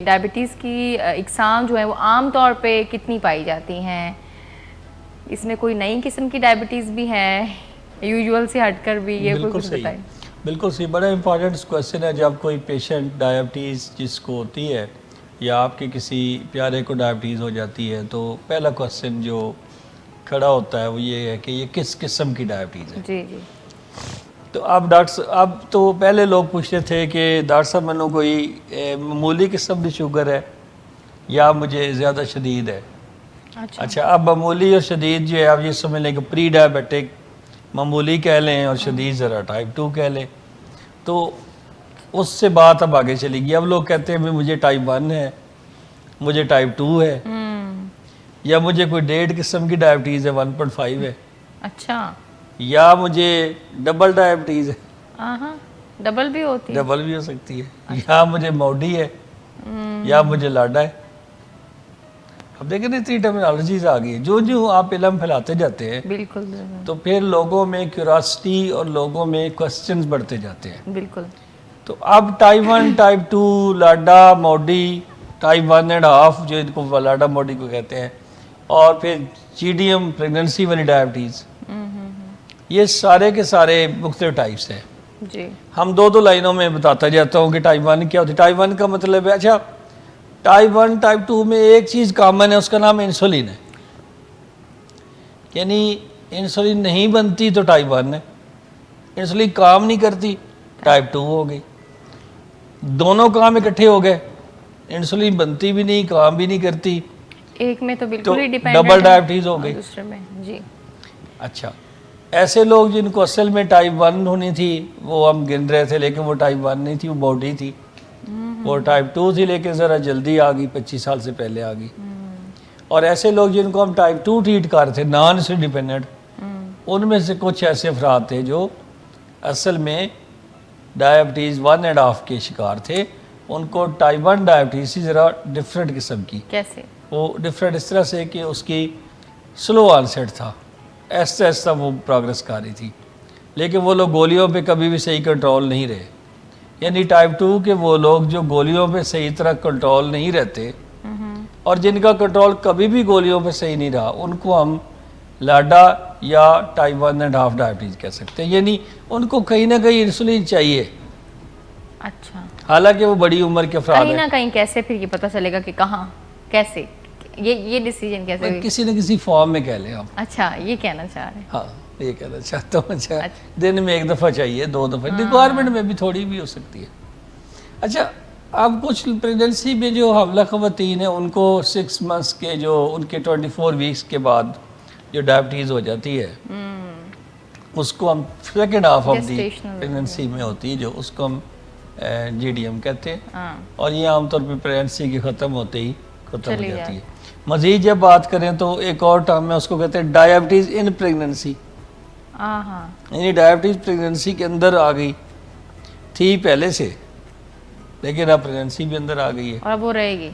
Diabetes کی اقسام جو ہیں وہ عام طور پہ کتنی پائی جاتی ہیں؟ اس میں کوئی نئی قسم کی ڈائبٹیز بھی ہے یوزول سے ہٹ کر بھی؟ یہ کوئی کچھ بتائیں۔ بالکل صحیح، بڑا امپورٹنٹ کویسچن ہے۔ جب کوئی پیشنٹ ڈائبٹیز جس کو ہوتی ہے یا آپ کے کسی پیارے کو ڈائبٹیز ہو جاتی ہے تو پہلا کویسچن جو کھڑا ہوتا ہے وہ یہ ہے کہ یہ کس قسم کی ڈائبٹیز ہے۔ جی جی۔ تو اب تو پہلے لوگ پوچھتے تھے کہ ڈاکٹر صاحب میں کوئی معمولی قسم کی شوگر ہے یا مجھے زیادہ شدید ہے۔ اچھا، اب معمولی اور شدید جو ہے آپ یہ سمجھ لیں کہ پری ڈائبیٹک معمولی کہہ لیں اور شدید ذرا ٹائپ 2 کہہ لیں، تو اس سے بات اب آگے چلی گئی۔ اب لوگ کہتے ہیں مجھے ٹائپ 1 ہے، مجھے ٹائپ 2 ہے، یا مجھے کوئی 1.5 قسم کی ڈائبٹیز ہے 1.5 ہے، اچھا، یا مجھے ڈبل ڈائبٹیز ہے۔ ڈبل بھی ہوتی ہے؟ ڈبل بھی ہو سکتی ہے، یا مجھے موڈی ہے، یا مجھے لاڈا ہے۔ اب دیکھیں اتنی ٹرمینالوجیز آ گئی، جو آپ علم پھیلاتے جاتے ہیں بالکل، تو پھر لوگوں میں کیوریاسٹی اور لوگوں میں کوسچنز بڑھتے جاتے ہیں۔ بالکل۔ تو اب ٹائپ 1 ٹائپ 2 لاڈا موڈی ٹائپ 1.5 جو ان کو لاڈا موڈی کو کہتے ہیں، اور پھر جی ڈی ایم پریگننسی والی ڈائبٹیز، یہ سارے کے سارے مختلف ٹائپس ہیں۔ جی، ہم دو لائنوں میں بتاتا جاتا ہوں کہ ٹائپ 1 کیا ہوتی ہے۔ ٹائپ 1 کا مطلب ہے، اچھا ٹائپ 1 ٹائپ 2 میں ایک چیز کامن ہے، اس کا نام انسولین ہے، یعنی انسولین نہیں بنتی تو ٹائپ 1 ہے، انسولین کام نہیں کرتی ٹائپ 2 ہو گئی۔ دونوں کام اکٹھے ہو گئے، انسولین بنتی بھی نہیں کام بھی نہیں کرتی، ایک میں تو بالکل ہی ڈیپینڈنٹ ڈبل ڈائبٹیز ہو گئی دوسرے میں۔ جی، اچھا، ایسے لوگ جن کو اصل میں ٹائپ 1 ہونی تھی وہ ہم گن رہے تھے، لیکن وہ ٹائپ 1 نہیں تھی، وہ باڈی تھی، وہ ٹائپ 2 تھی لیکن ذرا جلدی آ گئی، 25 سال سے پہلے آ گئی۔ اور ایسے لوگ جن کو ہم ٹائپ 2 ٹریٹ کر تھے نان انسولین ڈیپینڈنٹ، ان میں سے کچھ ایسے افراد تھے جو اصل میں ڈائبٹیز 1.5 کے شکار تھے، ان کو ٹائپ 1 ڈائبٹیز تھی ذرا ڈفرینٹ قسم کی۔ کیسے؟ وہ ڈفرینٹ اس طرح سے کہ اس کی سلو آنسیٹ تھا، ایسا ایسا وہ پروگرس کر رہی تھی، لیکن وہ لوگ گولیوں پہ کبھی بھی صحیح کنٹرول نہیں رہے، یعنی ٹائپ 2 کے وہ لوگ جو گولیوں پہ صحیح طرح کنٹرول نہیں رہتے اور جن کا کنٹرول کبھی بھی گولیوں پہ صحیح نہیں رہا، ان کو ہم لاڈا یا ٹائپ 1.5 ڈائبٹیز کہہ سکتے ہیں، یعنی ان کو کہیں نہ کہیں انسولین چاہیے۔ اچھا، حالانکہ وہ بڑی عمر کے افراد کہیں نہ کہیں کیسے پھر یہ پتہ چلے گا کہ کہاں کیسے یہ ڈیسیجن کیسے ہوئی؟ کسی نہ کسی فارم میں کہہ لیں ہم۔ اچھا، یہ کہنا چاہ رہے ہیں؟ ہاں، یہ کہنا چاہتا ہوں۔ اچھا، دن میں 1 دفعہ چاہیے، 2 دفعہ، ریکوائرمنٹ میں بھی تھوڑی بھی ہو سکتی ہے۔ اچھا، اب کچھ پریگننسی میں جو حاملہ خواتین ہیں ان کو 6 منتھس کے جو ان کے 24 ویکس کے بعد جو ڈائبٹیز ہو جاتی ہے، اس کو ہم second half of the pregnancy میں ہوتی ہے، جو اس کو ہم جی ڈی ایم کہتے ہیں، اور یہ عام طور پہ پریگننسی کی ختم ہوتے ہی ختم ہو جاتی ہے۔ مزید جب بات کریں تو ایک اور ٹرم ہے، اس کو کہتے ہیں ڈائبٹیز ان پریگننسی، یعنی ڈائبٹیز پریگننسی کے اندر آ گئی تھی پہلے سے، لیکن اب پریگننسی بھی اندر آ گئی ہے اور اب وہ رہے گی۔